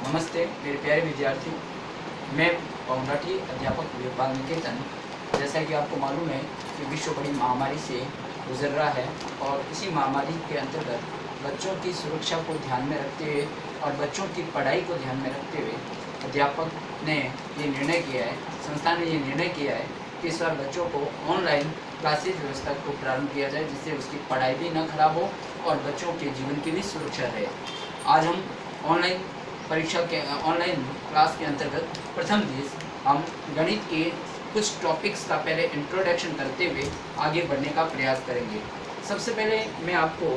नमस्ते मेरे प्यारे विद्यार्थियों, मैं पवन राठी, अध्यापक विवेक निकेतन। जैसा कि आपको मालूम है कि विश्व बड़ी महामारी से गुजर रहा है और इसी महामारी के अंतर्गत बच्चों की सुरक्षा को ध्यान में रखते हुए और बच्चों की पढ़ाई को ध्यान में रखते हुए अध्यापक ने ये निर्णय किया है, संस्था ने ये निर्णय किया है कि इस बार बच्चों को ऑनलाइन क्लासेज व्यवस्था को प्रारंभ किया जाए, जिससे उसकी पढ़ाई भी न खराब हो और बच्चों के जीवन की भी सुरक्षा रहे। आज हम ऑनलाइन परीक्षा के ऑनलाइन क्लास के अंतर्गत प्रथम दिवस हम गणित के कुछ टॉपिक्स का पहले इंट्रोडक्शन करते हुए आगे बढ़ने का प्रयास करेंगे। सबसे पहले मैं आपको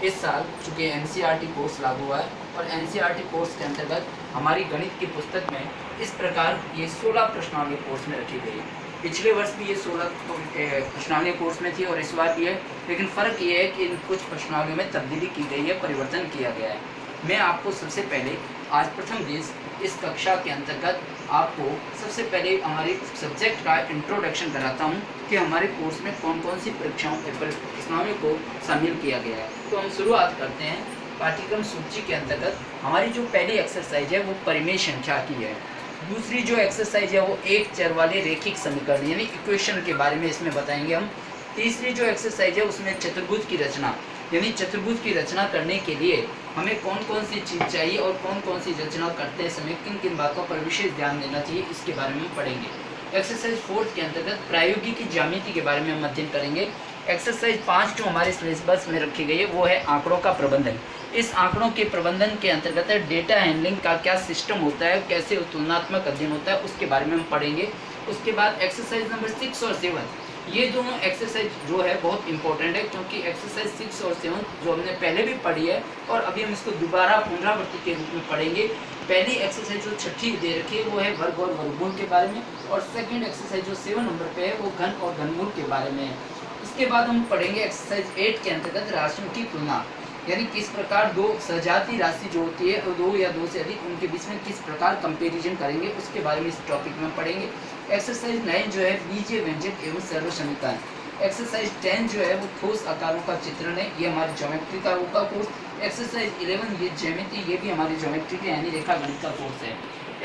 इस साल चूँकि एनसीईआरटी कोर्स लागू हुआ है और एनसीईआरटी कोर्स के अंतर्गत हमारी गणित की पुस्तक में इस प्रकार ये 16 प्रश्नावली कोर्स में रखी गई है। पिछले वर्ष भी ये 16 प्रश्नावली कोर्स में थी और इस बार भी है, लेकिन फ़र्क ये है कि इन कुछ प्रश्नावलियों में तब्दीली की गई है, परिवर्तन किया गया है। मैं आपको सबसे पहले आज प्रथम दिवस इस कक्षा के अंतर्गत आपको सबसे पहले हमारे सब्जेक्ट का इंट्रोडक्शन कराता हूं कि हमारे कोर्स में कौन कौन सी परीक्षाओं प्रश्नावलियों को शामिल किया गया है। तो हम शुरुआत करते हैं। पाठ्यक्रम सूची के अंतर्गत हमारी जो पहली एक्सरसाइज है वो परिमेय संख्या की है। दूसरी जो एक्सरसाइज है वो एक चर वाले रैखिक समीकरण यानी इक्वेशन के बारे में इसमें बताएंगे हम। तीसरी जो एक्सरसाइज है उसमें चतुर्भुज की रचना यानी चतुर्भुज की रचना करने के लिए हमें कौन कौन सी चीज़ चाहिए और कौन कौन सी रचना करते समय किन किन बातों पर विशेष ध्यान देना चाहिए, इसके बारे में हम पढ़ेंगे। एक्सरसाइज 4 के अंतर्गत प्रायोगिक ज्यामिति के बारे में हम अध्ययन करेंगे। एक्सरसाइज 5 जो हमारे सिलेबस में रखी गई है वो है आंकड़ों का प्रबंधन। इस आंकड़ों के प्रबंधन के अंतर्गत डेटा हैंडलिंग का क्या सिस्टम होता है, कैसे तुलनात्मक अध्ययन होता है, उसके बारे में हम पढ़ेंगे। उसके बाद एक्सरसाइज नंबर 6 और 7 ये दोनों एक्सरसाइज जो है बहुत इंपॉर्टेंट है, क्योंकि एक्सरसाइज 6 और 7 जो हमने पहले भी पढ़ी है और अभी हम इसको दोबारा पुनरावृत्ति के रूप में पढ़ेंगे। पहली एक्सरसाइज जो छठी दे रखी है वो है वर्ग और वर्गमूल के बारे में और सेकंड एक्सरसाइज जो 7 नंबर पे है वो घन और घनमूल के बारे में है। इसके बाद हम पढ़ेंगे एक्सरसाइज 8 के अंतर्गत राशियों की तुलना यानी किस प्रकार दो सजाती राशि जो होती है दो या दो से अधिक उनके बीच में किस प्रकार कंपैरिजन करेंगे, उसके बारे में इस टॉपिक में पढ़ेंगे। एक्सरसाइज 9 जो है बीजीय व्यंजक एवं सर्व समीकरण। एक्सरसाइज 10 जो है वो ठोस आकारों का चित्रण है, ये हमारी ज्योमेट्री का होगा कोर्स। एक्सरसाइज 11 ये ज्यामिति, ये भी हमारी ज्योमेट्री के यानी रेखा गणित का कोर्स है।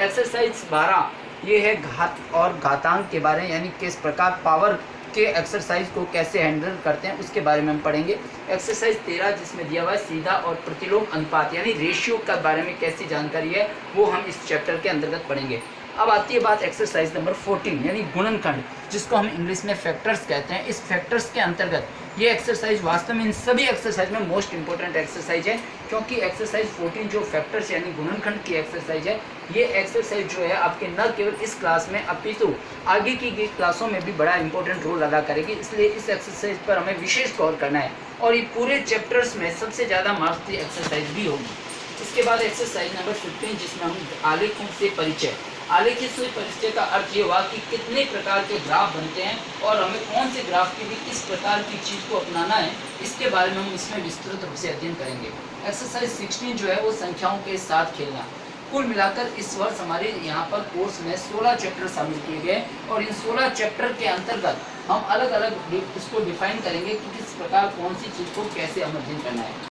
एक्सरसाइज 12 ये है घात और घातांक के बारे में यानी किस प्रकार पावर के एक्सरसाइज को कैसे हैंडल करते हैं उसके बारे में हम पढ़ेंगे। एक्सरसाइज 13 जिसमें दिया हुआ है सीधा और प्रतिलोम अनुपात यानी रेशियो का बारे में कैसी जानकारी है वो हम इस चैप्टर के अंतर्गत पढ़ेंगे। अब आती है बात एक्सरसाइज नंबर 14 यानी गुणनखंड, जिसको हम इंग्लिश में फैक्टर्स कहते हैं। इस फैक्टर्स के अंतर्गत ये एक्सरसाइज वास्तव में इन सभी एक्सरसाइज में मोस्ट इंपॉर्टेंट एक्सरसाइज है, क्योंकि एक्सरसाइज 14 जो फैक्टर्स यानी गुणनखंड की एक्सरसाइज है, ये एक्सरसाइज जो है आपके न केवल इस क्लास में अपितु आगे की क्लासों में भी बड़ा इंपॉर्टेंट रोल अदा करेगी। इसलिए इस एक्सरसाइज पर हमें विशेष गौर करना है और ये पूरे चैप्टर्स में सबसे ज़्यादा मार्क्स की एक्सरसाइज भी होगी। इसके बाद एक्सरसाइज नंबर 15 जिसमें हम आलेखों से परिचय। आलेखों से परिचय का अर्थ ये हुआ कि कितने प्रकार के ग्राफ बनते हैं और हमें कौन से ग्राफ के लिए किस प्रकार की चीज़ को अपनाना है, इसके बारे में हम इसमें विस्तृत रूप से अध्ययन करेंगे। एक्सरसाइज 16 जो है वो संख्याओं के साथ खेलना। कुल मिलाकर इस वर्ष हमारे यहाँ पर कोर्स में 16 चैप्टर शामिल किए गए और इन 16 चैप्टर के अंतर्गत हम अलग अलग इसको डिफाइन करेंगे कि किस प्रकार कौन सी चीज़ को कैसे हम अध्ययन करना है।